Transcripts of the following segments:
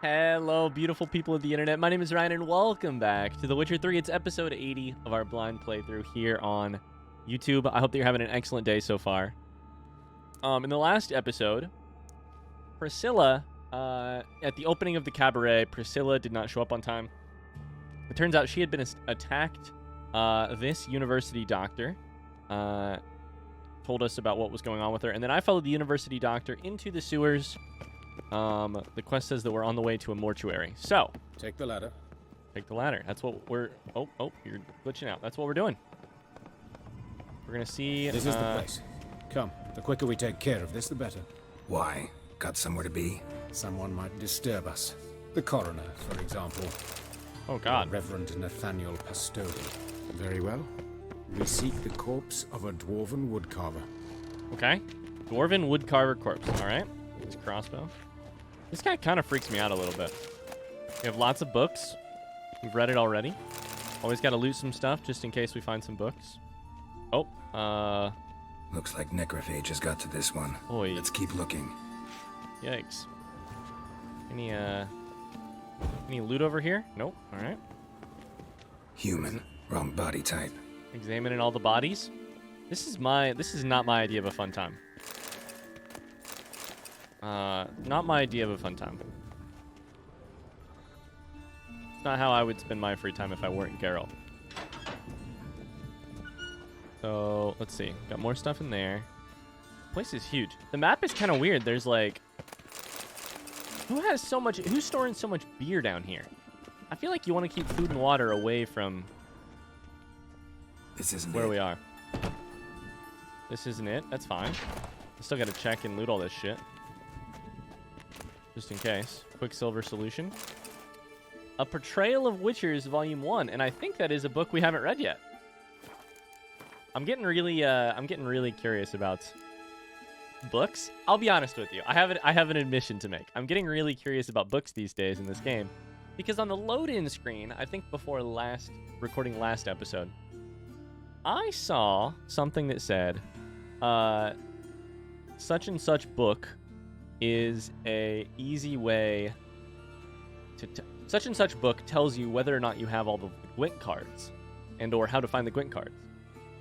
Hello, beautiful people of the internet. My name is Ryan, and welcome back to The Witcher 3. It's episode 80 of our blind playthrough here on YouTube. I hope that you're having an excellent day so far. In the last episode, Priscilla, at the opening of the cabaret, Priscilla did not show up on time. It turns out she had been attacked. This university doctor told us about what was going on with her, and then I followed the university doctor into the sewers. The quest says that we're on the way to a mortuary. So, take the ladder. Take the ladder. That's what we're... Oh, you're glitching out. That's what we're doing. We're going to see... This is the place. Come, the quicker we take care of this, the better. Why? Got somewhere to be? Someone might disturb us. The coroner, for example. Oh, God. Reverend Nathaniel Pastodi. Very well. We seek the corpse of a Dwarven woodcarver. Okay. Dwarven woodcarver corpse. All right. His crossbow. This guy kind of freaks me out a little bit. We have lots of books. We've read it already. Always got to loot some stuff just in case we find some books. Oh, Looks like necrophage has got to this one. Oy. Let's keep looking. Yikes. Any loot over here? Nope. All right. Human. Wrong body type. Examining all the bodies. This is not my idea of a fun time. Not my idea of a fun time. It's not how I would spend my free time if I weren't Geralt. So, let's see. Got more stuff in there. The place is huge. The map is kind of weird. There's like... Who's storing so much beer down here? I feel like you want to keep food and water away from... This isn't where we are. This isn't it? That's fine. I still gotta check and loot all this shit. Just in case. Quicksilver Solution. A Portrayal of Witchers, Volume 1. And I think that is a book we haven't read yet. I'm getting really curious about books. I'll be honest with you. I have an admission to make. I'm getting really curious about books these days in this game. Because on the load-in screen, I think before recording last episode, I saw something that said, such and such book is a easy way to... such and such book tells you whether or not you have all the Gwent cards and or how to find the Gwent cards.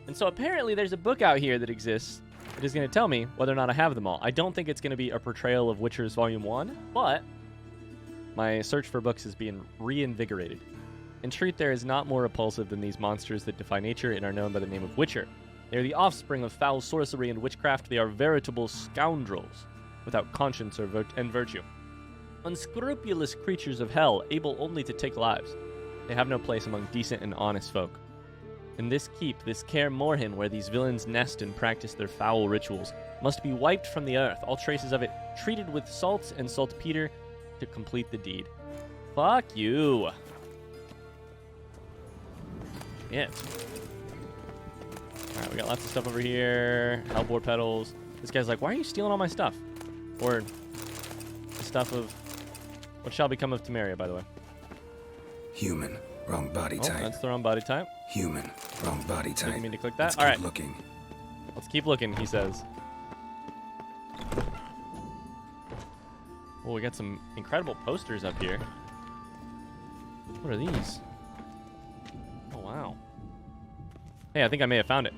And so apparently there's a book out here that exists that is going to tell me whether or not I have them all. I don't think it's going to be a Portrayal of Witchers Volume 1, but my search for books is being reinvigorated. In truth, there is not more repulsive than these monsters that defy nature and are known by the name of Witcher. They are the offspring of foul sorcery and witchcraft. They are veritable scoundrels, without conscience and virtue. Unscrupulous creatures of hell, able only to take lives. They have no place among decent and honest folk. In this keep, this Kaer Morhen, where these villains nest and practice their foul rituals, must be wiped from the earth, all traces of it treated with salts and saltpeter to complete the deed. Fuck you. Shit. Alright, we got lots of stuff over here. Hellbore petals. This guy's like, why are you stealing all my stuff? Or the stuff of... What shall become of Temeria, by the way? Human. Wrong body type. That's the wrong body type. Human. Wrong body type. Didn't mean to click that. Let's all right. keep looking. Let's keep looking, he says. Oh, we got some incredible posters up here. What are these? Oh, wow. Hey, I think I may have found it.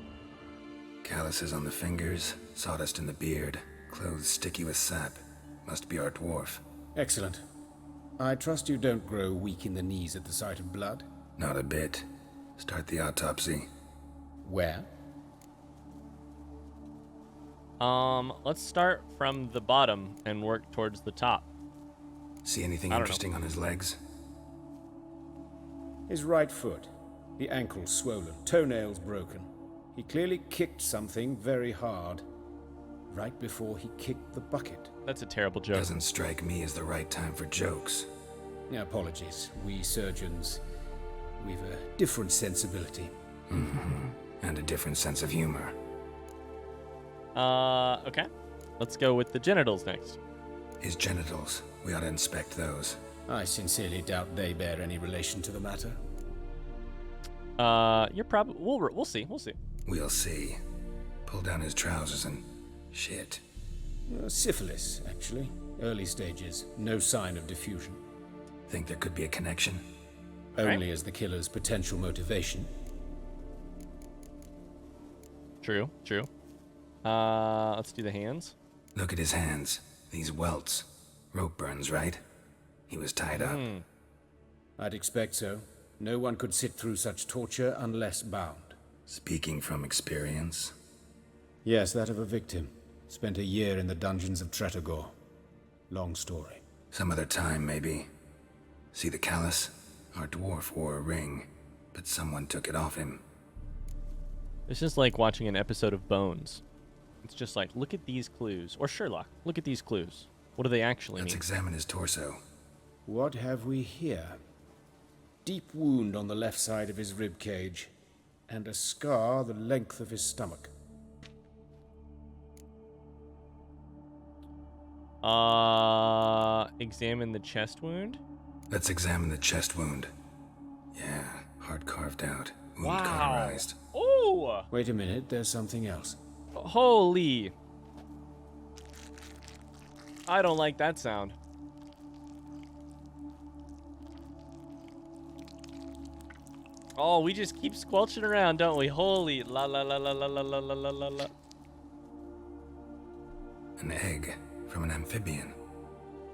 Calluses on the fingers, sawdust in the beard, clothes sticky with sap. Must be our dwarf. Excellent. I trust you don't grow weak in the knees at the sight of blood? Not a bit. Start the autopsy. Where? Let's start from the bottom and work towards the top. See anything interesting on his legs? His right foot. The ankle swollen, toenails broken. He clearly kicked something very hard. Right before he kicked the bucket. That's a terrible joke. Doesn't strike me as the right time for jokes. Yeah, apologies. We surgeons, we've a different sensibility. Mm-hmm. And a different sense of humor. Okay. Let's go with the genitals next. His genitals. We ought to inspect those. I sincerely doubt they bear any relation to the matter. You're probably... We'll see. We'll see. We'll see. Pull down his trousers and... Shit. Syphilis, actually. Early stages. No sign of diffusion. Think there could be a connection? Only as the killer's potential motivation. True, true. Let's do the hands. Look at his hands. These welts. Rope burns, right? He was tied up. I'd expect so. No one could sit through such torture unless bound. Speaking from experience. Yes, that of a victim. Spent a year in the dungeons of Tretogor. Long story. Some other time, maybe. See the callus? Our dwarf wore a ring, but someone took it off him. This is like watching an episode of Bones. It's just like, look at these clues. Or Sherlock, look at these clues. What do they actually Let's mean? examine his torso. What have we here? Deep wound on the left side of his rib cage, and a scar the length of his stomach. Examine the chest wound. Let's examine the chest wound. Yeah, heart carved out. Wound Wow. cauterized. Oh! Wait a minute, there's something else. Holy. I don't like that sound. Oh, we just keep squelching around, don't we? Holy la la la la la la la la la la la. An egg from an amphibian.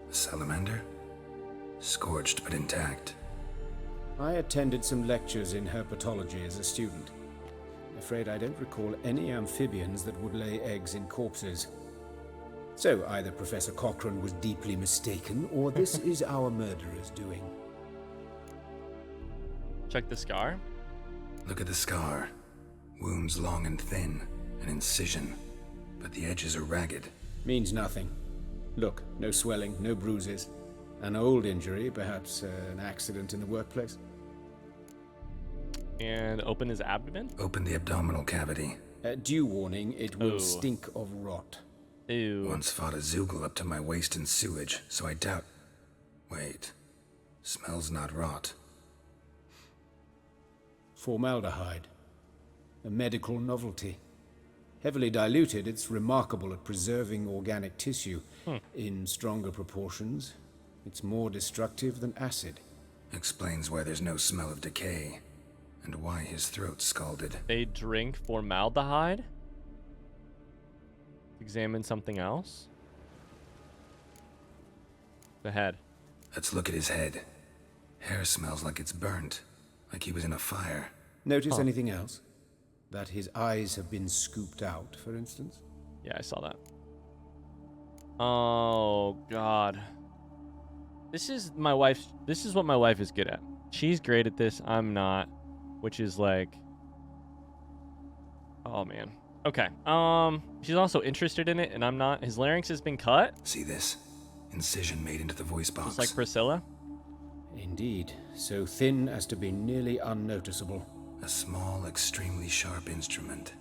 A salamander? Scorched but intact. I attended some lectures in herpetology as a student. I'm afraid I don't recall any amphibians that would lay eggs in corpses. So either Professor Cochrane was deeply mistaken, or this is our murderer's doing. Check the scar. Look at the scar. Wounds long and thin. An incision. But the edges are ragged. Means nothing. Look, no swelling, no bruises. An old injury, perhaps an accident in the workplace. And open his abdomen. Open the abdominal cavity. Due warning, it will Ooh. stink of rot. Ew. Once fought a Zoogle up to my waist in sewage, so I doubt... Wait. Smells not rot. Formaldehyde. A medical novelty. Heavily diluted, it's remarkable at preserving organic tissue. In stronger proportions, it's more destructive than acid. Explains why there's no smell of decay. And why his throat's scalded. They drink formaldehyde. Examine something else. The head. Let's look at his head. Hair smells like it's burnt. Like he was in a fire. Notice anything else? That his eyes have been scooped out, for instance? Yeah, I saw that. Oh God. This is what my wife is good at. She's great at this. I'm not. Which is like, oh man. Okay. She's also interested in it, and I'm not. His larynx has been cut. See this? Incision made into the voice box. Just like Priscilla. Indeed, so thin as to be nearly unnoticeable. A small, extremely sharp instrument.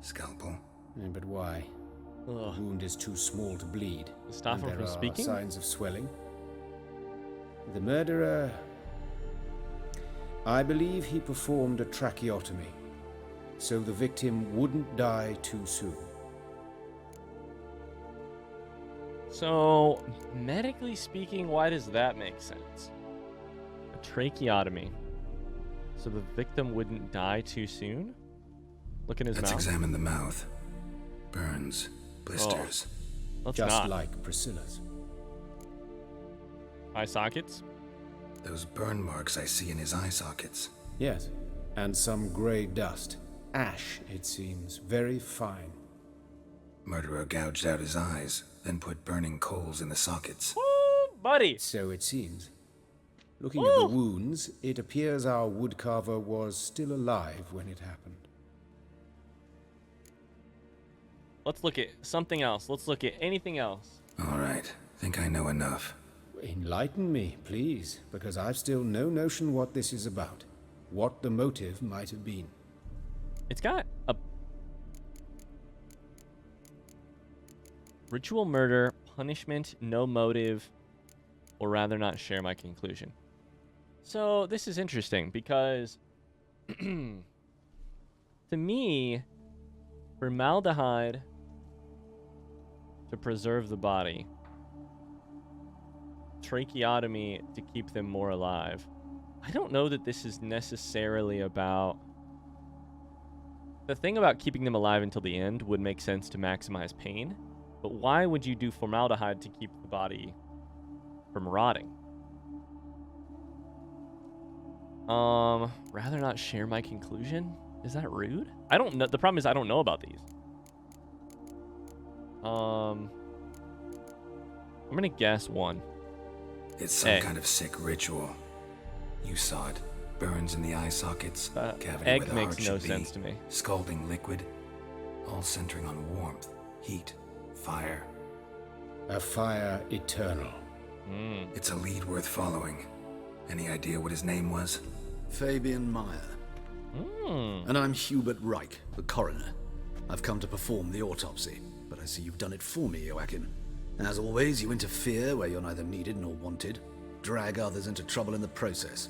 Scalpel. But why? The Ugh. wound is too small to bleed. Stop and him there from are speaking? signs of swelling. The murderer... I believe he performed a tracheotomy, so the victim wouldn't die too soon. So, medically speaking, why does that make sense? A tracheotomy. So the victim wouldn't die too soon? Look in his Let's mouth. examine the mouth. Burns. Blisters. Let's Just not. like Priscilla's. Eye sockets? Those burn marks I see in his eye sockets. Yes, and some grey dust. Ash, it seems, very fine. Murderer gouged out his eyes, then put burning coals in the sockets. Woo, buddy! So it seems. Looking at the wounds, it appears our woodcarver was still alive when it happened. Let's look at something else. Let's look at anything else. All right. Think I know enough. Enlighten me, please, because I've still no notion what this is about. What the motive might have been. It's got a ritual murder, punishment, no motive, or rather not share my conclusion. So this is interesting because to me, formaldehyde to preserve the body tracheotomy to keep them more alive. I don't know that this is necessarily about... The thing about keeping them alive until the end would make sense to maximize pain, but why would you do formaldehyde to keep the body from rotting? Rather not share my conclusion? Is that rude? I don't know. The problem is I don't know about these. I'm gonna guess 1. It's some kind of sick ritual. You saw it. Burns in the eye sockets, cavity egg where the makes heart no should sense be, to me. scalding liquid, all centering on warmth, heat, fire. A fire eternal. It's a lead worth following. Any idea what his name was? Fabian Meyer. And I'm Hubert Reich, the coroner. I've come to perform the autopsy, but I see you've done it for me, Joachim. As always, you interfere where you're neither needed nor wanted, drag others into trouble in the process.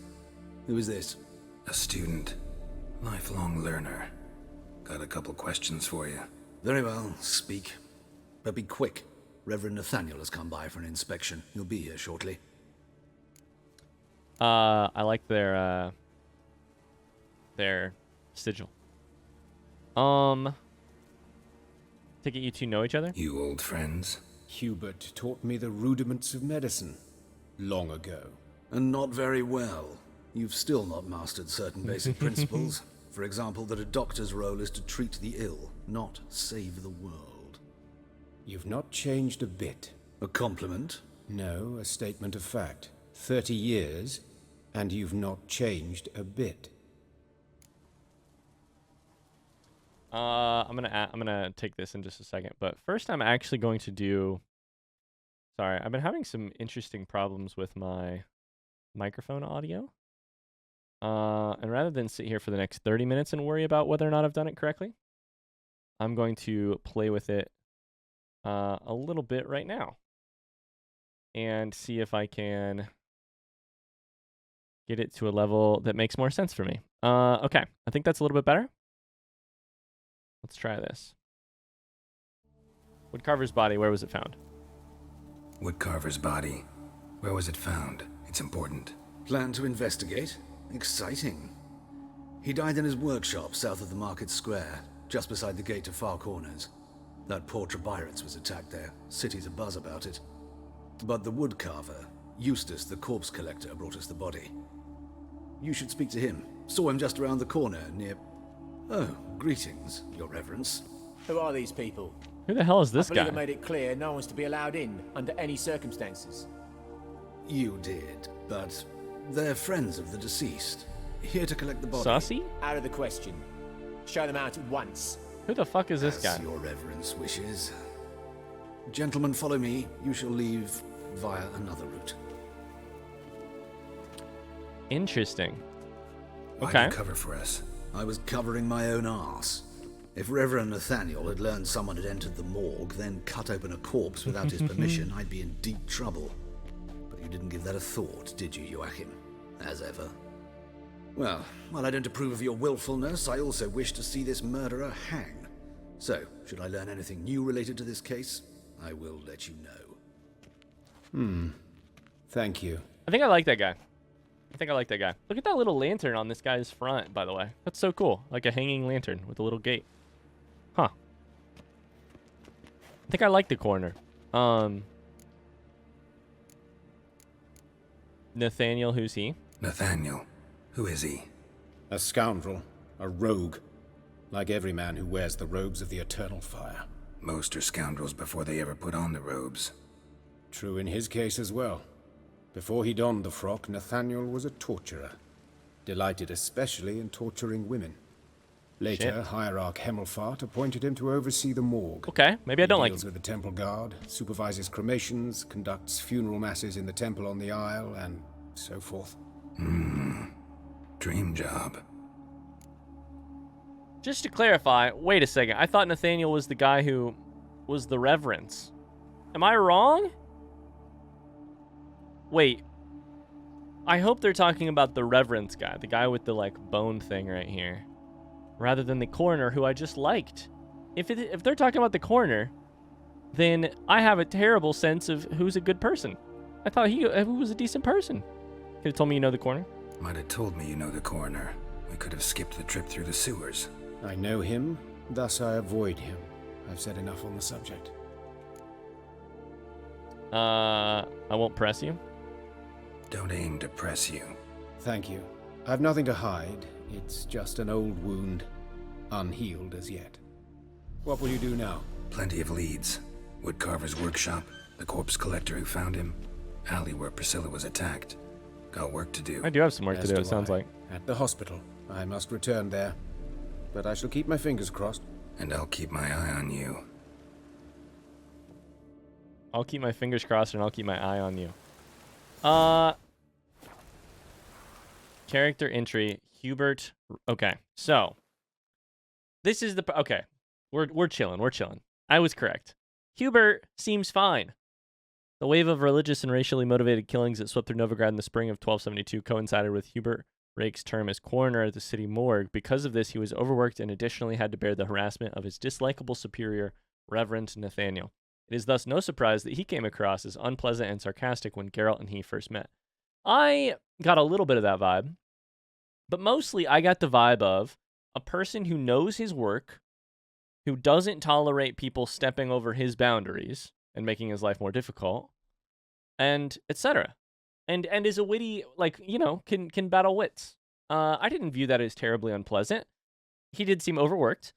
Who is this? A student. Lifelong learner. Got a couple questions for you. Very well, speak. But be quick. Reverend Nathaniel has come by for an inspection. He'll be here shortly. I like their sigil. Take it you two know each other? You old friends? Hubert taught me the rudiments of medicine long ago. And not very well. You've still not mastered certain basic principles. For example, that a doctor's role is to treat the ill, not save the world. You've not changed a bit. A compliment? No, a statement of fact. 30 years, and you've not changed a bit. I'm gonna take this in just a second, but first I'm actually going to do... Sorry, I've been having some interesting problems with my microphone audio. And rather than sit here for the next 30 minutes and worry about whether or not I've done it correctly, I'm going to play with it a little bit right now and see if I can get it to a level that makes more sense for me. Okay, I think that's a little bit better. Let's try this. Woodcarver's body, where was it found? Woodcarver's body. Where was it found? It's important. Plan to investigate? Exciting. He died in his workshop south of the market square, just beside the gate to Far Corners. That poor Trebirates was attacked there. City's abuzz about it. But the woodcarver, Eustis, the corpse collector, brought us the body. You should speak to him. Saw him just around the corner near... Oh, greetings, your reverence. Who are these people? Who the hell is this I believe guy? I made it clear no one's to be allowed in under any circumstances. You did, but they're friends of the deceased. Here to collect the body. Saucy? Out of the question. Show them out at once. Who the fuck is this As guy? your reverence wishes. Gentlemen, follow me. You shall leave via another route. Interesting. Why'd Okay. you cover for us? I was covering my own arse. If Reverend Nathaniel had learned someone had entered the morgue, then cut open a corpse without his permission, I'd be in deep trouble. But you didn't give that a thought, did you, Joachim? As ever. Well, while I don't approve of your willfulness, I also wish to see this murderer hang. So, should I learn anything new related to this case, I will let you know. Thank you. I think I like that guy. Look at that little lantern on this guy's front, by the way. That's so cool. Like a hanging lantern with a little gate. Huh. I think I like the coroner. Nathaniel, who's he? Nathaniel. Who is he? A scoundrel. A rogue. Like every man who wears the robes of the eternal fire. Most are scoundrels before they ever put on the robes. True in his case as well. Before he donned the frock, Nathaniel was a torturer. Delighted especially in torturing women. Later, Shit. Hierarch Hemmelfart appointed him to oversee the morgue. Okay, maybe I don't like Deals him. with the temple guard, supervises cremations, conducts funeral masses in the temple on the Isle, and so forth. Dream job. Just to clarify, wait a second. I thought Nathaniel was the guy who was the Reverend. Am I wrong? Wait. I hope they're talking about the Reverend guy, the guy with the like bone thing right here, rather than the coroner who I just liked. If they're talking about the coroner, then I have a terrible sense of who's a good person. I thought he was a decent person. Could have told me you know the Coroner. Might have told me you know the Coroner. We could have skipped the trip through the sewers. I know him, thus I avoid him. I've said enough on the subject. I won't press you. Don't aim to press you. Thank you. I've nothing to hide. It's just an old wound, unhealed as yet. What will you do now? Plenty of leads. Woodcarver's workshop, the corpse collector who found him, alley where Priscilla was attacked. Got work to do. I do have some work As to do, do it sounds I. like. At the hospital. I must return there. But I shall keep my fingers crossed. And I'll keep my eye on you. I'll keep my fingers crossed and I'll keep my eye on you. Character entry, Hubert. Okay, so this is the okay. We're chilling. We're chilling. I was correct. Hubert seems fine. The wave of religious and racially motivated killings that swept through Novigrad in the spring of 1272 coincided with Hubert Rake's term as coroner at the city morgue. Because of this, he was overworked and additionally had to bear the harassment of his dislikable superior, Reverend Nathaniel. It is thus no surprise that he came across as unpleasant and sarcastic when Geralt and he first met. I got a little bit of that vibe, but mostly I got the vibe of a person who knows his work, who doesn't tolerate people stepping over his boundaries and making his life more difficult, and etc. And is a witty, like, you know, can battle wits. I didn't view that as terribly unpleasant. He did seem overworked.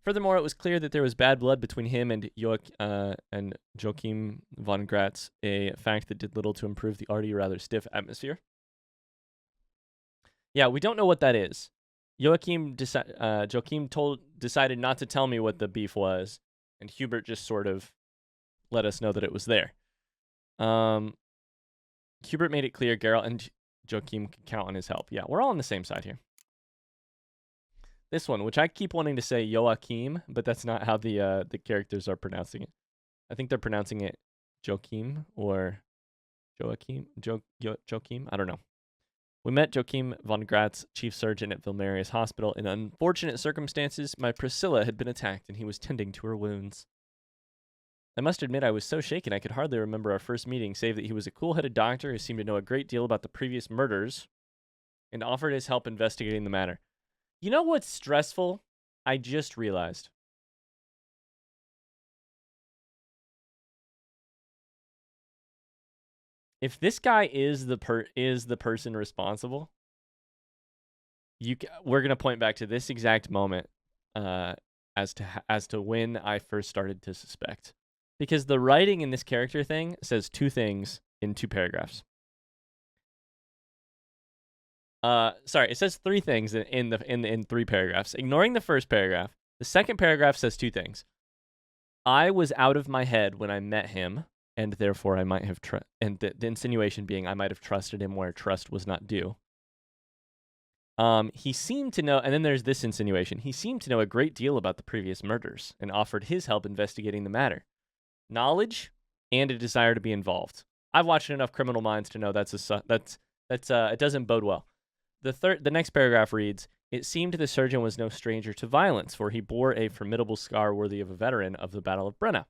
Furthermore, it was clear that there was bad blood between him and Joachim von Gratz, a fact that did little to improve the already rather stiff atmosphere. Yeah, we don't know what that is. Joachim decided not to tell me what the beef was, and Hubert just sort of let us know that it was there. Hubert made it clear Geralt and Joachim could count on his help. Yeah, we're all on the same side here. This one, which I keep wanting to say Joachim, but that's not how the characters are pronouncing it. I think they're pronouncing it Joachim or Joachim. Joachim? I don't know. We met Joachim von Gratz, chief surgeon at Vilmerius Hospital. In unfortunate circumstances, my Priscilla had been attacked and he was tending to her wounds. I must admit I was so shaken I could hardly remember our first meeting, save that he was a cool-headed doctor who seemed to know a great deal about the previous murders and offered his help investigating the matter. You know what's stressful? I just realized. If this guy is the person responsible, we're gonna point back to this exact moment as to when I first started to suspect, because the writing in this character thing says two things in 2 paragraphs. Sorry, it says 3 things in 3 paragraphs. Ignoring the first paragraph, the second paragraph says 2 things. I was out of my head when I met him, and therefore I might have and the insinuation being I might have trusted him where trust was not due. He seemed to know, and then there's this insinuation. He seemed to know a great deal about the previous murders and offered his help investigating the matter. Knowledge and a desire to be involved. I've watched enough Criminal Minds to know it doesn't bode well. The next paragraph reads, it seemed the surgeon was no stranger to violence, for he bore a formidable scar worthy of a veteran of the Battle of Brenna.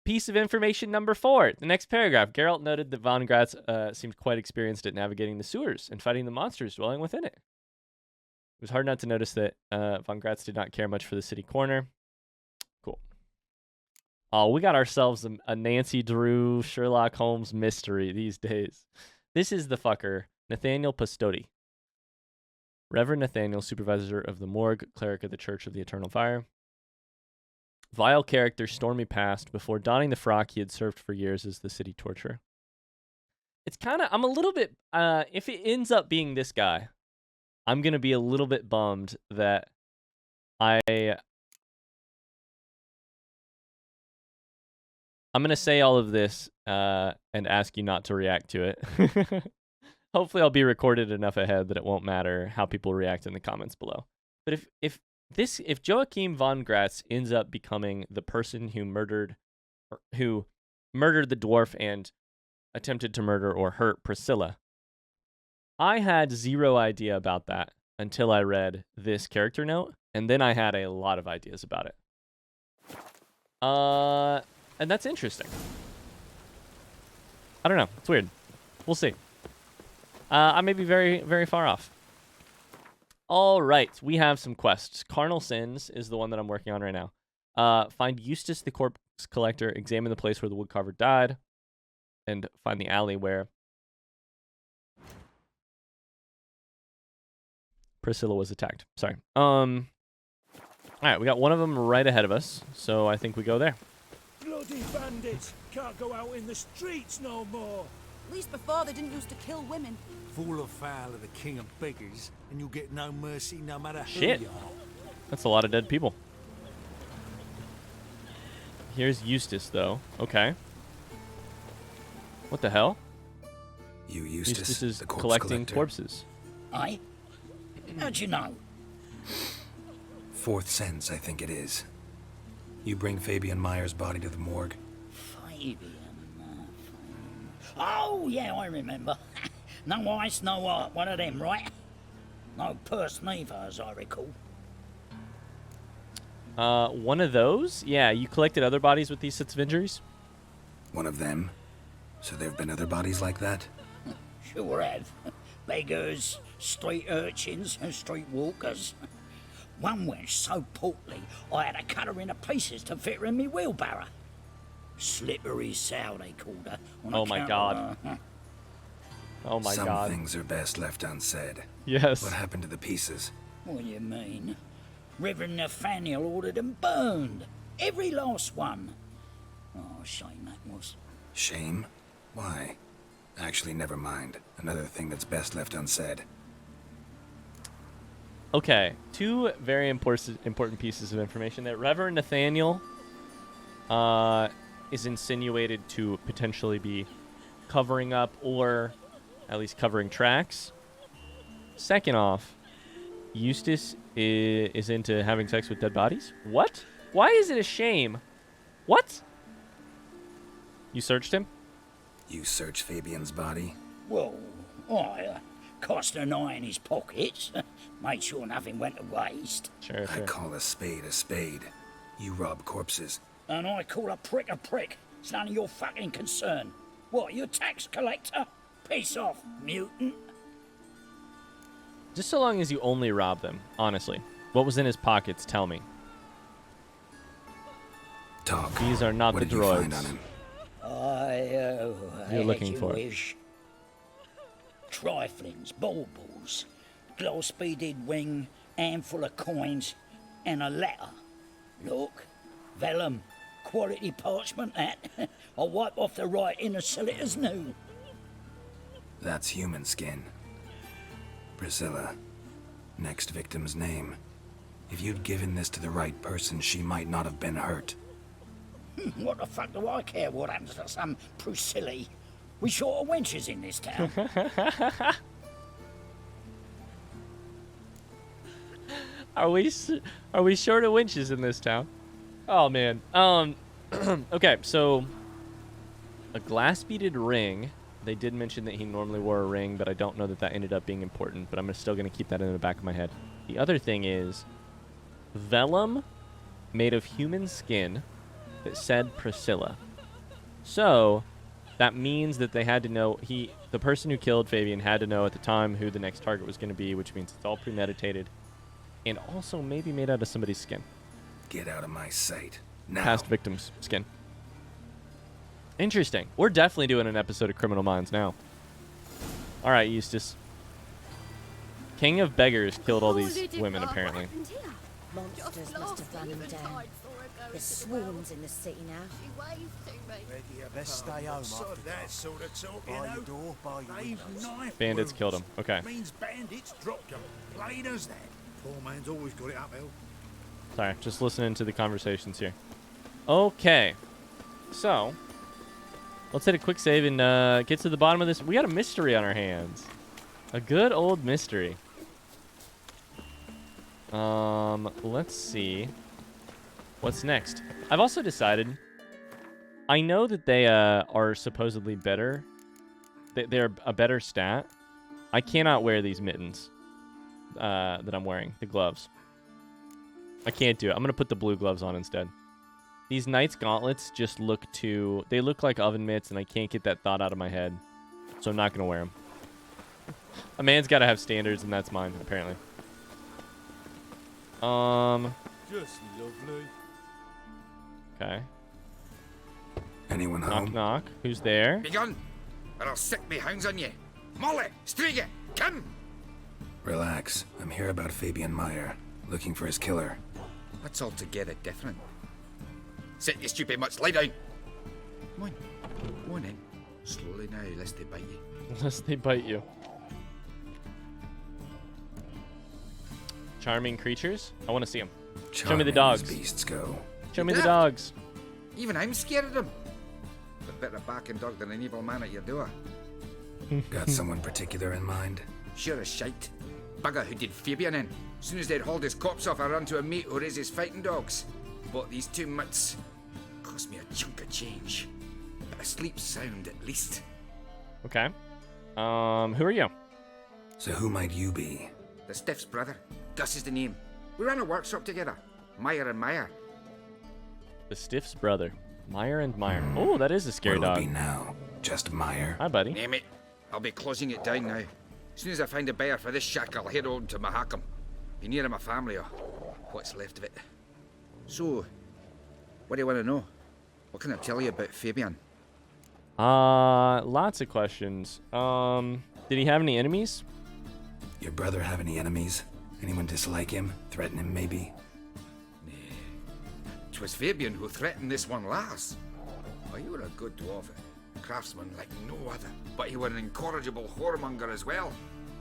Piece of information number 4. The next paragraph. Geralt noted that von Gratz seemed quite experienced at navigating the sewers and fighting the monsters dwelling within it. It was hard not to notice that von Gratz did not care much for the city coroner. Cool. Oh, we got ourselves a Nancy Drew Sherlock Holmes mystery these days. This is the fucker, Nathaniel Pastodi. Reverend Nathaniel, supervisor of the Morgue, cleric of the Church of the Eternal Fire. Vile character, stormy past. Before donning the frock, he had served for years as the city torturer. It's kind of, I'm a little bit, if it ends up being this guy, I'm going to be a little bit bummed that I'm going to say all of this and ask you not to react to it. Hopefully I'll be recorded enough ahead that it won't matter how people react in the comments below. But if Joachim von Gratz ends up becoming the person who murdered the dwarf and attempted to murder or hurt Priscilla, I had zero idea about that until I read this character note, and then I had a lot of ideas about it. And that's interesting. I don't know. It's weird. We'll see. I may be very, very far off. All right. We have some quests. Carnal Sins is the one that I'm working on right now. Find Eustis, the corpse collector. Examine the place where the woodcarver died. And find the alley where Priscilla was attacked. Sorry. All right. We got one of them right ahead of us. So I think we go there. Bloody bandits! Can't go out in the streets no more! At least before they didn't used to kill women. Fall afoul of the king of beggars, and you'll get no mercy no matter who Shit. you are. That's a lot of dead people. Here's Eustis, though. Okay. What the hell? You, Eustis, Eustis is the corpse collecting collector. corpses. Aye? How'd you know? Fourth sense, I think it is. You bring Fabian Meyer's body to the morgue. Fabian. Oh, yeah, I remember. No ice, no art, one of them, right? No purse neither, as I recall. One of those? Yeah, you collected other bodies with these sets of injuries? One of them? So there have been other bodies like that? Sure have. Beggars, street urchins, and street walkers. One went so portly, I had to cut her into pieces to fit her in me wheelbarrow. Slippery sow, they called her. On Oh my account God. of her- Oh my Some god. things are best left unsaid. Yes. What happened to the pieces? What do you mean? Reverend Nathaniel ordered them burned. Every last one. Oh, shame that was. Shame? Why? Actually, never mind. Another thing that's best left unsaid. Okay, two very important pieces of information there. Reverend Nathaniel is insinuated to potentially be covering up or at least covering tracks. Second off, Eustis is into having sex with dead bodies? What? Why is it a shame? What? You searched him? You search Fabian's body? Well, I cast an eye in his pockets. Made sure nothing went to waste. Sure, I sure. call a spade a spade. You rob corpses. And I call a prick a prick. It's none of your fucking concern. What, you a tax collector? Piss off, mutant. Just so long as you only rob them, honestly. What was in his pockets, tell me. Talk. These are not what the did you find droids. on him? You're looking as for it. you wish. Triflings, baubles, glass-beaded ring, handful of coins, and a letter. Look, vellum, quality parchment that. I'll wipe off the writing and sell it as new. That's human skin. Priscilla. Next victim's name. If you'd given this to the right person, she might not have been hurt. What the fuck do I care what happens to some Priscilla? We short of wenches in this town. Are we short of winches in this town? Oh man. Okay, so a glass-beaded ring. They did mention that he normally wore a ring, but I don't know that that ended up being important, but I'm still going to keep that in the back of my head. The other thing is vellum made of human skin that said Priscilla. So that means that they had to know, the person who killed Fabian had to know at the time who the next target was going to be, which means it's all premeditated and also maybe made out of somebody's skin. Get out of my sight. Now. Past victim's skin. Interesting. We're definitely doing an episode of Criminal Minds now. All right, Eustis. King of Beggars killed all these women, apparently. Monsters must have run him down. There's swarms in the city now. You best stay home after That sort of talk, By your door, by your They've windows. knife Bandits killed him. wounds. Okay. Means bandits dropped them. Plain as that. Poor man's always got it uphill. Sorry, just listening to the conversations here. Okay. So, let's hit a quick save and get to the bottom of this. We got a mystery on our hands. A good old mystery. Let's see. What's next? I've also decided, I know that they are supposedly better. They're a better stat. I cannot wear these mittens that I'm wearing, the gloves. I can't do it. I'm going to put the blue gloves on instead. These knight's gauntlets just look too... They look like oven mitts, and I can't get that thought out of my head. So I'm not going to wear them. A man's got to have standards, and that's mine, apparently. Just lovely. Okay. Anyone Knock, home? knock. Who's there? Begone, or I'll sick me hounds on you. Molly, Striga, come! Relax. I'm here about Fabian Meyer, looking for his killer. That's altogether different. Sit, you stupid mutts, lie down. Come on in. Slowly now, lest they bite you. Unless they bite you. Charming creatures? I want to see them. Show me the dogs. As beasts go. Show me the dogs. Even I'm scared of them. A better barking dog than an evil man at your door. Got someone particular in mind? Sure as shite. Bugger who did Fabian in. As soon as they'd hauled his corpse off, I ran to a mate who raises fighting dogs. Bought these 2 mutts. Cost me a chunk of change. But I sleep sound at least. Okay. Who are you? So who might you be? The Stiff's brother. Gus is the name. We ran a workshop together. Meyer and Meyer. The Stiff's brother. Meyer and Meyer. Oh, that is a scary Where'll dog. it be now? Just Meyer? Hi, buddy. Name it. I'll be closing it down now. As soon as I find a buyer for this shack, I'll head on to Mahakam. Be near my family or what's left of it. So, what do you want to know? What can I tell you about Fabian? Lots of questions. Did he have any enemies? Your brother have any enemies? Anyone dislike him? Threaten him, maybe? 'Twas Fabian who threatened this one last. Oh, you were a good dwarf, a craftsman like no other. But you were an incorrigible whoremonger as well.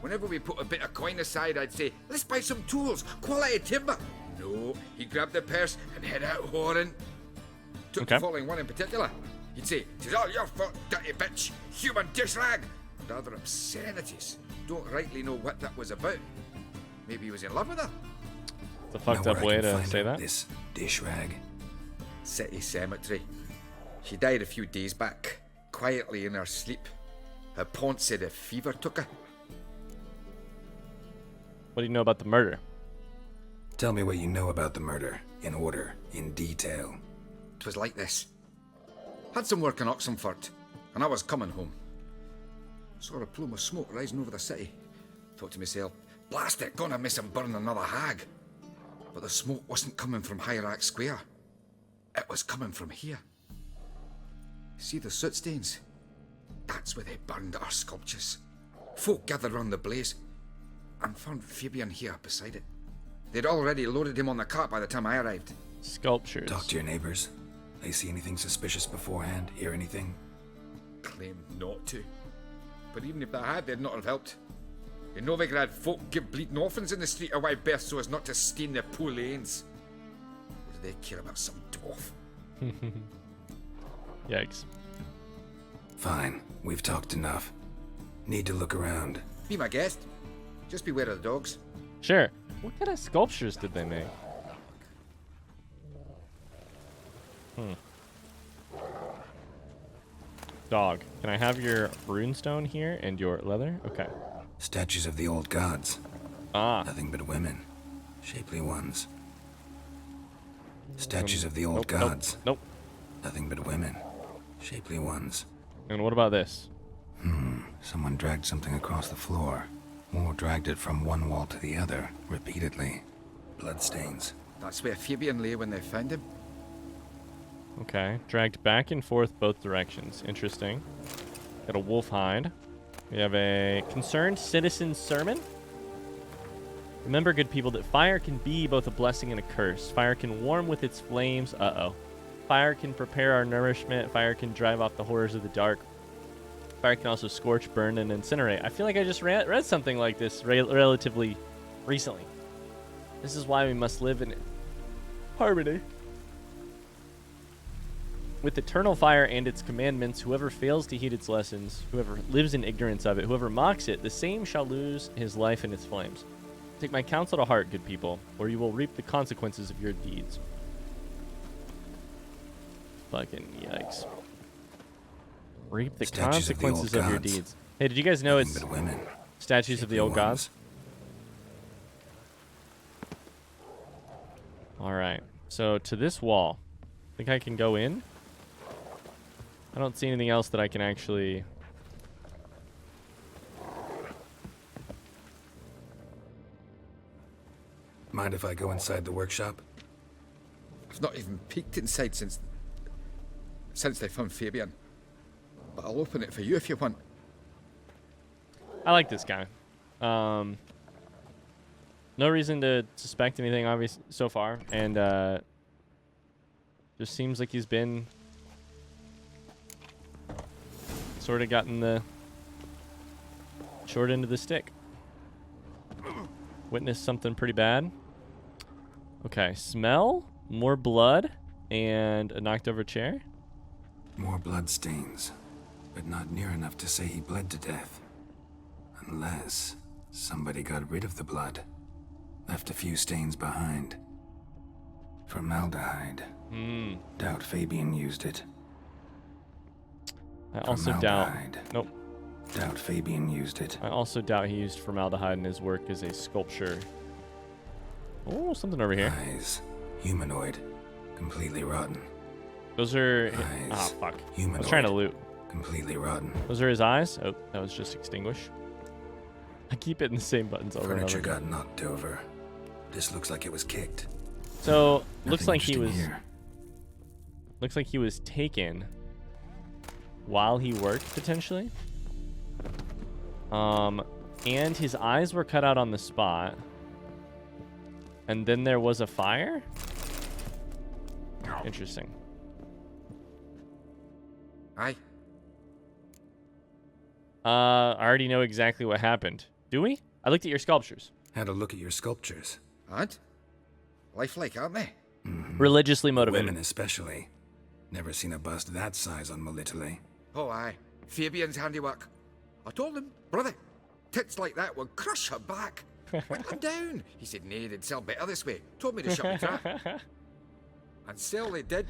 Whenever we put a bit of coin aside, I'd say, let's buy some tools, quality timber. No, he grabbed the purse and head out whoring. Took the following one in particular. He'd say, "'Tis all your fault, dirty bitch, human dish rag." And other obscenities. Don't rightly know what that was about. Maybe he was in love with her. It's a fucked up way to say that. This dish rag. City cemetery. She died a few days back, quietly in her sleep. Her pont said a fever took her. What do you know about the murder? Tell me what you know about the murder, in order, in detail. 'Twas like this. Had some work in Oxenford, and I was coming home. Saw a plume of smoke rising over the city. Thought to myself, blast it, gonna miss him burn another hag. But the smoke wasn't coming from Hierarch Square. It was coming from here. See the soot stains? That's where they burned our sculptures. Folk gathered round the blaze, and found Fabian here beside it. They'd already loaded him on the cart by the time I arrived. Sculptures. Talk to your neighbors. They see anything suspicious beforehand? Hear anything? Claimed not to. But even if they had, they'd not have helped. In Novigrad, folk give bleeding orphans in the street a wide berth so as not to stain their poor lanes. What do they care about some dwarf? Yikes. Fine, we've talked enough. Need to look around. Be my guest. Just beware of the dogs. Sure. What kind of sculptures did they make? Dog. Can I have your runestone here and your leather? Okay. Statues of the old gods. Ah. Nothing but women. Shapely ones. Statues of the old Nope, gods. Nope. Nothing but women. Shapely ones. And what about this? Someone dragged something across the floor. Or dragged it from one wall to the other, repeatedly. Bloodstains. That's where Fabian lay when they found him. Okay. Dragged back and forth both directions. Interesting. Got a wolf hide. We have a concerned citizen's sermon. Remember, good people, that fire can be both a blessing and a curse. Fire can warm with its flames. Uh-oh. Fire can prepare our nourishment. Fire can drive off the horrors of the dark. Fire can also scorch, burn, and incinerate. I feel like I just read something like this relatively recently. This is why we must live in harmony with eternal fire and its commandments. Whoever fails to heed its lessons, whoever lives in ignorance of it, whoever mocks it, the same shall lose his life in its flames. Take my counsel to heart, good people, or you will reap the consequences of your deeds. Fucking yikes. Reap the consequences of your deeds. Hey, did you guys know it's women. Statues of the old gods? Alright, so to this wall. Think I can go in? I don't see anything else that I can actually... Mind if I go inside the workshop? I've not even peeked inside since they found Fabian. But I'll open it for you if you want. I like this guy. No reason to suspect anything obvious so far, and just seems like he's been sort of gotten the short end of the stick. Witnessed something pretty bad. Okay, smell, more blood, and a knocked over chair. More blood stains, but not near enough to say he bled to death. Unless somebody got rid of the blood. Left a few stains behind. Formaldehyde. Doubt Fabian used it. I also doubt... Nope. Doubt Fabian used it. I also doubt he used formaldehyde in his work as a sculpture. Oh, something over here. Eyes. Humanoid. Completely rotten. Those are... Eyes. Ah, fuck. Humanoid. I was trying to loot. Completely rotten. Those are his eyes? Oh, that was just extinguish. I keep hitting the same buttons over and over. Furniture got knocked over. This looks like it was kicked. So, Nothing looks like he was... here. Looks like he was taken while he worked, potentially. And his eyes were cut out on the spot. And then there was a fire? Interesting. Aye. I already know exactly what happened. Do we? I looked at your sculptures. Had a look at your sculptures. And? Lifelike, aren't they? Religiously motivated. Women especially. Never seen a bust that size on Melitele. Oh, aye. Fabian's handiwork. I told him, brother, tits like that would crush her back. Put them down. He said, nay, they'd sell better this way. Told me to shut my trap. And sell they did.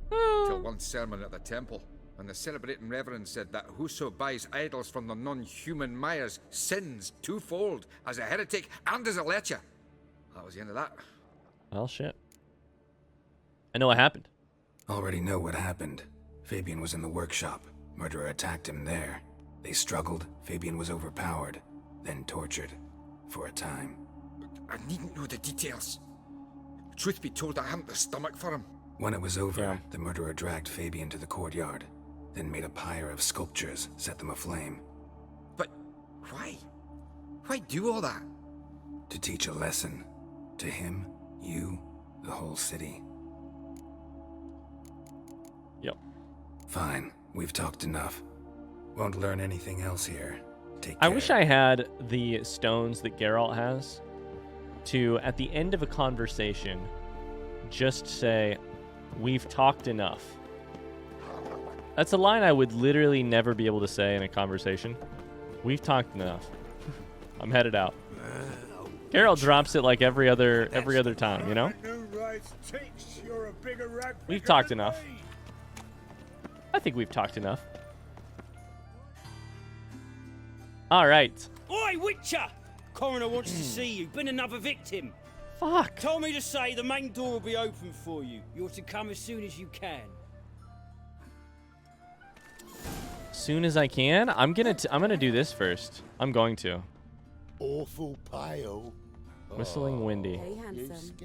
Till one sermon at the temple. And the celebrating Reverend said that whoso buys idols from the non-human Myers sins twofold, as a heretic and as a lecher. That was the end of that. Well, shit. I know what happened. Already know what happened. Fabian was in the workshop. Murderer attacked him there. They struggled. Fabian was overpowered, then tortured. For a time. I needn't know the details. Truth be told, I hadn't the stomach for him. When it was over, the murderer dragged Fabian to the courtyard, then made a pyre of sculptures, set them aflame. But why? Why do all that? To teach a lesson. To him, you, the whole city. Yep. Fine, we've talked enough. Won't learn anything else here. Take care. I wish I had the stones that Geralt has to, at the end of a conversation, just say, we've talked enough. That's a line I would literally never be able to say in a conversation. We've talked enough. I'm headed out. Geralt drops it like every other time, you know? We've talked enough. I think we've talked enough. All right. Oi, Witcher! Coroner wants to see you. Been another victim. Fuck. Told me to say the main door will be open for you. You're to come as soon as you can. Soon as I can? I'm gonna do this first. I'm going to. Awful pale. Whistling Windy. Hey, handsome.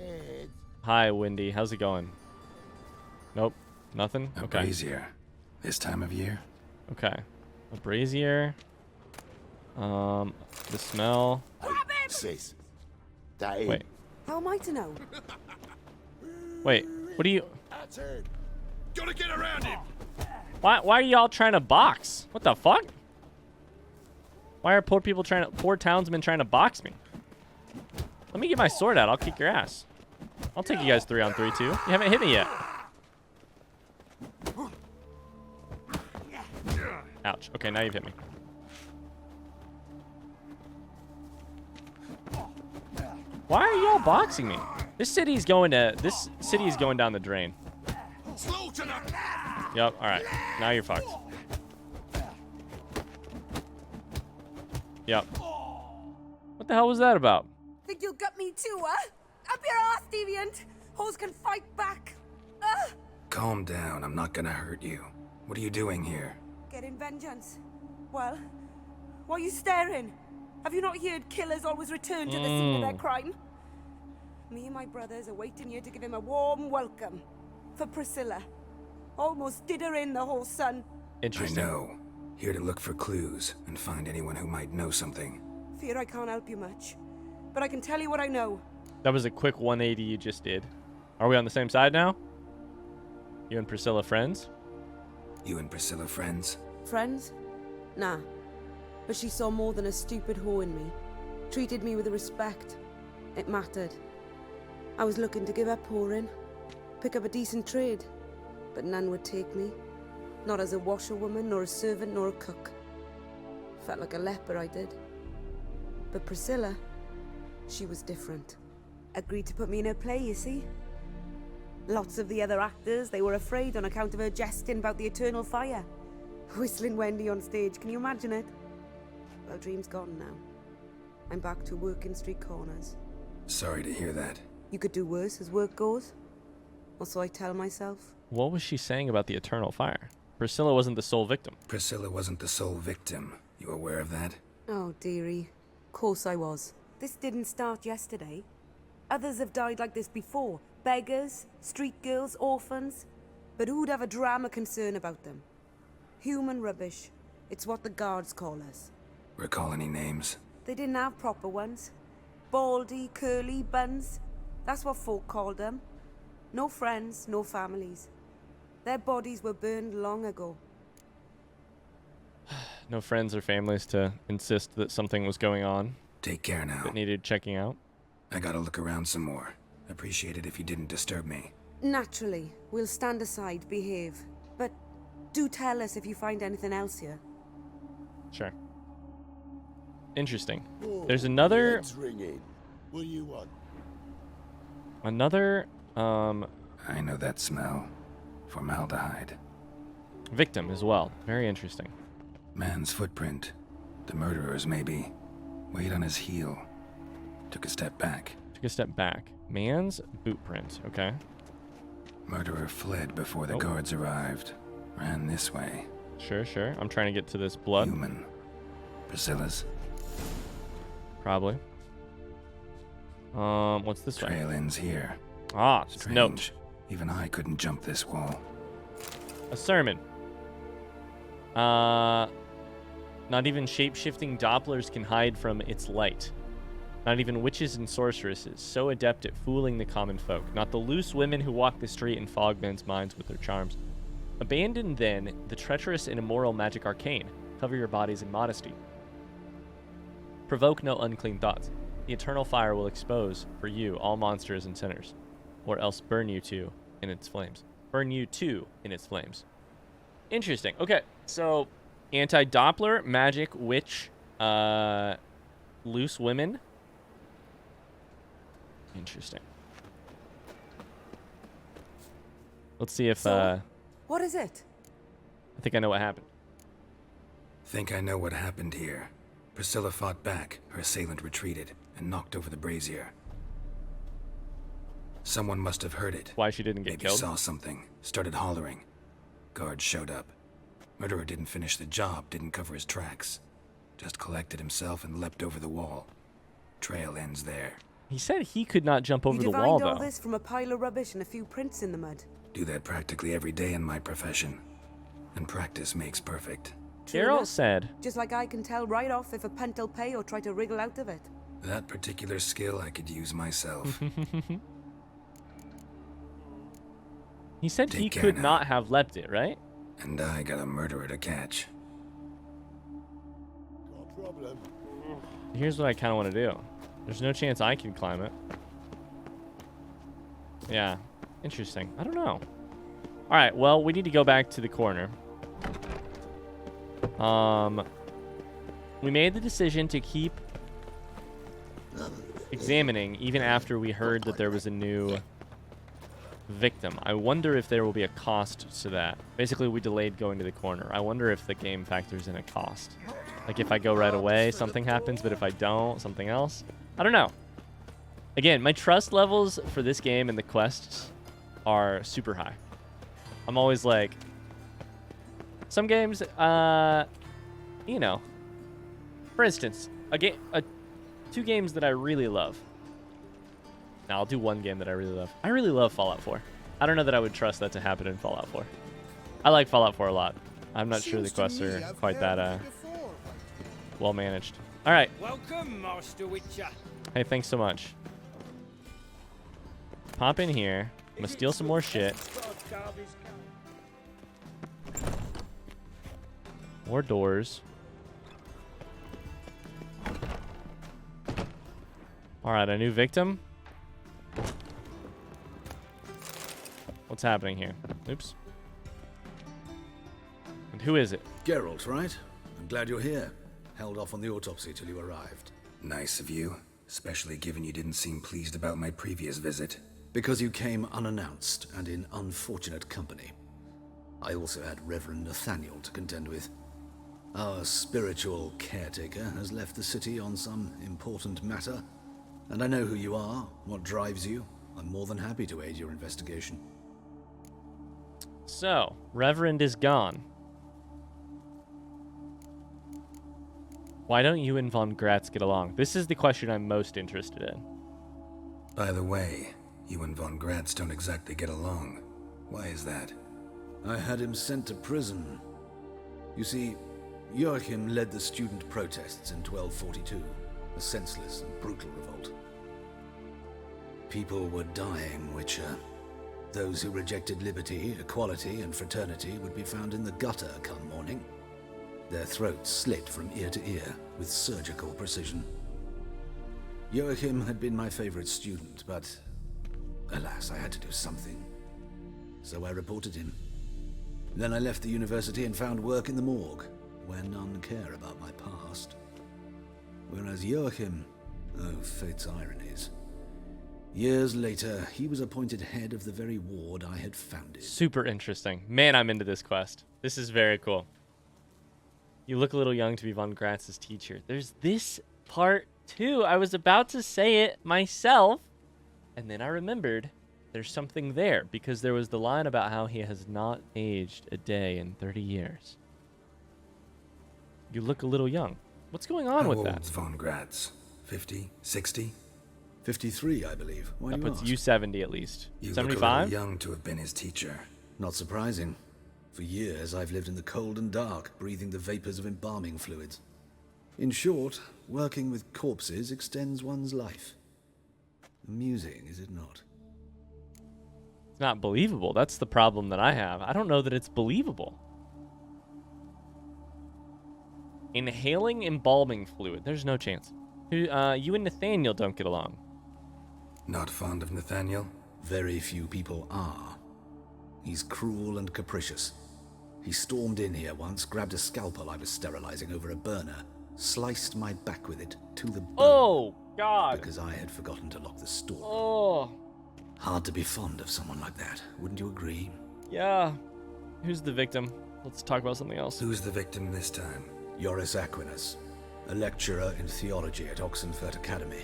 Hi, Windy. How's it going? Nope. Nothing? A Okay. brazier. This time of year? Okay. A brazier. The smell. Sis. Wait. How am I to know? Wait. What do you... Gotta get around him. Why are y'all trying to box? What the fuck? Why are poor townsmen trying to box me? Let me get my sword out. I'll kick your ass. I'll take you guys 3-on-3 too. You haven't hit me yet. Ouch. Okay, now you've hit me. Why are y'all boxing me? This city is going down the drain. Yep, alright. Now you're fucked. Yep. What the hell was that about? Think you'll get me too, huh? Up your ass, deviant! Hoes can fight back! Calm down. I'm not gonna hurt you. What are you doing here? Getting vengeance. Well, why are you staring? Have you not heard killers always return to the scene of their crime? Me and my brothers are waiting here to give him a warm welcome. For Priscilla. Almost did her in, the whole son. Interesting. I know. Here to look for clues and find anyone who might know something. Fear I can't help you much. But I can tell you what I know. That was a quick 180 you just did. Are we on the same side now? You and Priscilla friends? You and Priscilla friends? Friends? Nah. But she saw more than a stupid whore in me. Treated me with respect. It mattered. I was looking to give her pouring. Pick up a decent trade. But none would take me. Not as a washerwoman, nor a servant, nor a cook. Felt like a leper, I did. But Priscilla, she was different. Agreed to put me in her play, you see? Lots of the other actors, they were afraid on account of her jesting about the eternal fire. Whistling Wendy on stage, can you imagine it? Well, dream's gone now. I'm back to working street corners. Sorry to hear that. You could do worse as work goes. Or so I tell myself. What was she saying about the eternal fire? Priscilla wasn't the sole victim. Priscilla wasn't the sole victim. You aware of that? Oh, dearie. Course I was. This didn't start yesterday. Others have died like this before. Beggars, street girls, orphans. But who'd have a drama concern about them? Human rubbish. It's what the guards call us. Recall any names? They didn't have proper ones. Baldy, curly, buns. That's what folk called them. No friends, no families. Their bodies were burned long ago. No friends or families to insist that something was going on. Take care now. That needed checking out. I gotta look around some more. Appreciate it if you didn't disturb me. Naturally, we'll stand aside, behave. But do tell us if you find anything else here. Sure. Interesting. Oh, There's another... It's ringing. What do you want? Another, I know that smell. Formaldehyde. victim as well. Very interesting. Man's footprint. The murderer's maybe. Weight on his heel. Took a step back. Took a step back. Man's boot print. Okay. Murderer fled before the guards arrived. Ran this way. Sure, sure. I'm trying to get to this blood. Human. Priscilla's. Probably. What's this way? Trail ends here. Ah, Strange. note. Even I couldn't jump this wall. A sermon. Not even shape-shifting Dopplers can hide from its light. Not even witches and sorceresses, so adept at fooling the common folk. Not the loose women who walk the street and fog men's minds with their charms. Abandon, then, the treacherous and immoral magic arcane. Cover your bodies in modesty. Provoke no unclean thoughts. The eternal fire will expose, for you, all monsters and sinners. Or else burn you too in its flames. Burn you too in its flames. Interesting. Okay, so anti-Doppler, magic, witch, loose women. Interesting. Let's see if, So, what is it? I think I know what happened. Think I know what happened here. Priscilla fought back, her assailant retreated, and knocked over the brazier. Someone must have heard it. Why she didn't get Maybe killed? saw something, started hollering. Guards showed up. Murderer didn't finish the job, didn't cover his tracks. Just collected himself and leapt over the wall. Trail ends there. He said he could not jump over the wall, You divined all though. this from a pile of rubbish and a few prints in the mud. Do that practically every day in my profession. And practice makes perfect. True Geralt enough. said, Just like I can tell right off if a punt'll pay or try to wriggle out of it. That particular skill I could use myself. he said he Take care could now. not have leapt it, right? And I got a murderer to catch. No problem. Here's what I kind of want to do. There's no chance I can climb it. Yeah, interesting. I don't know. All right, well, we need to go back to the corner. We made the decision to keep examining even after we heard that there was a new victim. I wonder if there will be a cost to that. Basically, we delayed going to the corner. I wonder if the game factors in a cost. Like if I go right away, something happens, but if I don't, something else. I don't know. Again, my trust levels for this game and the quests are super high. I'm always like, some games, you know, for instance, two games that I really love. Now I'll do one game that I really love. I really love Fallout 4. I don't know that I would trust that to happen in Fallout 4. I like Fallout 4 a lot. I'm not sure the quests are quite that well managed. All right. Welcome, Master Witcher. Hey, thanks so much. Pop in here. I'm gonna steal some more shit. More doors. All right, a new victim. What's happening here? Oops. And who is it? Geralt, right? I'm glad you're here. Held off on the autopsy till you arrived. Nice of you, especially given you didn't seem pleased about my previous visit. Because you came unannounced and in unfortunate company. I also had Reverend Nathaniel to contend with. Our spiritual caretaker has left the city on some important matter, and I know who you are, what drives you. I'm more than happy to aid your investigation. So, Reverend is gone. Why don't you and Von Gratz get along? This is the question I'm most interested in. By the way, you and Von Gratz don't exactly get along. Why is that? I had him sent to prison. You see, Joachim led the student protests in 1242, a senseless and brutal revolt. People were dying, Witcher. Those who rejected liberty, equality, and fraternity would be found in the gutter come morning. Their throats slit from ear to ear with surgical precision. Joachim had been my favorite student, but alas, I had to do something. So I reported him. Then I left the university and found work in the morgue, where none care about my past. Whereas Joachim, oh, fate's ironies. Years later, he was appointed head of the very ward I had founded. Super interesting. Man, I'm into this quest. This is very cool. You look a little young to be Von Gratz's teacher. There's this part too. I was about to say it myself, and then I remembered there's something there, because there was the line about how he has not aged a day in 30 years. You look a little young. What's going on with that? How old's Von Gratz? 50? 60? 53, I believe. Why that do you puts ask? you 70 at least. You 75? look a little young to have been his teacher. Not surprising. For years, I've lived in the cold and dark, breathing the vapors of embalming fluids. In short, working with corpses extends one's life. Amusing, is it not? It's not believable. That's the problem that I have. I don't know that it's believable. Inhaling embalming fluid. There's no chance. You and Nathaniel don't get along. Not fond of Nathaniel? Very few people are. He's cruel and capricious. He stormed in here once, grabbed a scalpel I was sterilizing over a burner, sliced my back with it to the bone. Oh, God. Because I had forgotten to lock the store. Oh. Hard to be fond of someone like that, wouldn't you agree? Yeah. Who's the victim? Let's talk about something else. Who's the victim this time? Joris Aquinas, a lecturer in theology at Oxenfurt Academy.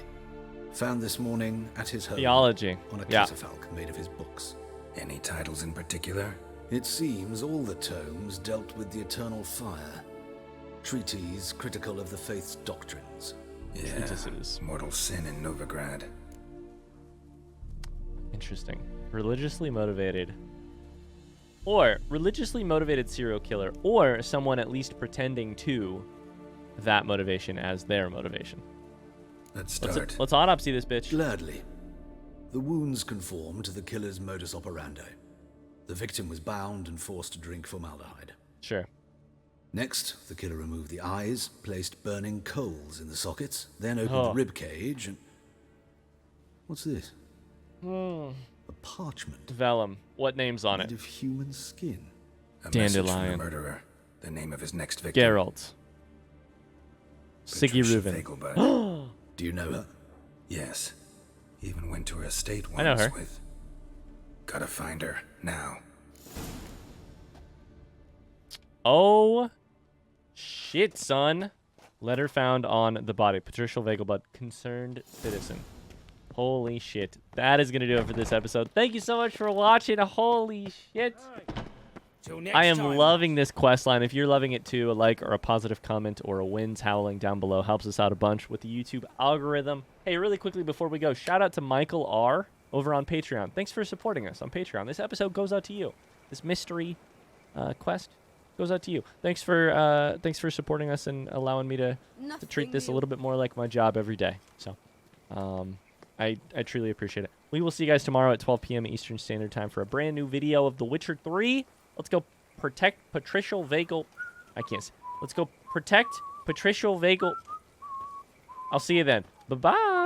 Found this morning at his home. Theology. On a Yeah. catafalque made of his books. Any titles in particular? It seems all the tomes dealt with the eternal fire. Treatises critical of the faith's doctrines. Yeah, Treatises. mortal sin in Novigrad. Interesting. Religiously motivated. Or religiously motivated serial killer, or someone at least pretending to that motivation as their motivation. Let's start. Let's autopsy this bitch. Gladly. The wounds conform to the killer's modus operandi. The victim was bound and forced to drink formaldehyde. Sure. Next, the killer removed the eyes, placed burning coals in the sockets, then opened the rib cage and... What's this? A parchment. Vellum. What name's on made it? of human skin. A message from the Dandelion. murderer. The name of his next victim. Geralt. Siggy Patricia Reuven. Fagelbud. Do you know her? Yes. Even went to her estate once I know her. with... Gotta find her, now. Oh, shit, son. Letter found on the body. Patricia Fagelbud, concerned citizen. Holy shit. That is going to do it for this episode. Thank you so much for watching. Holy shit. I am loving this quest line. If you're loving it too, a like or a positive comment or a wind's howling down below helps us out a bunch with the YouTube algorithm. Hey, really quickly before we go, shout out to Michael R. over on Patreon. Thanks for supporting us on Patreon. This episode goes out to you. This mystery quest goes out to you. Thanks for supporting us and allowing me to treat this a little bit more like my job every day. So I truly appreciate it. We will see you guys tomorrow at 12 p.m. Eastern Standard Time for a brand new video of The Witcher 3. Let's go protect Patricial Vagal. I can't say. Let's go protect Patricial Vagal. I'll see you then. Bye-bye.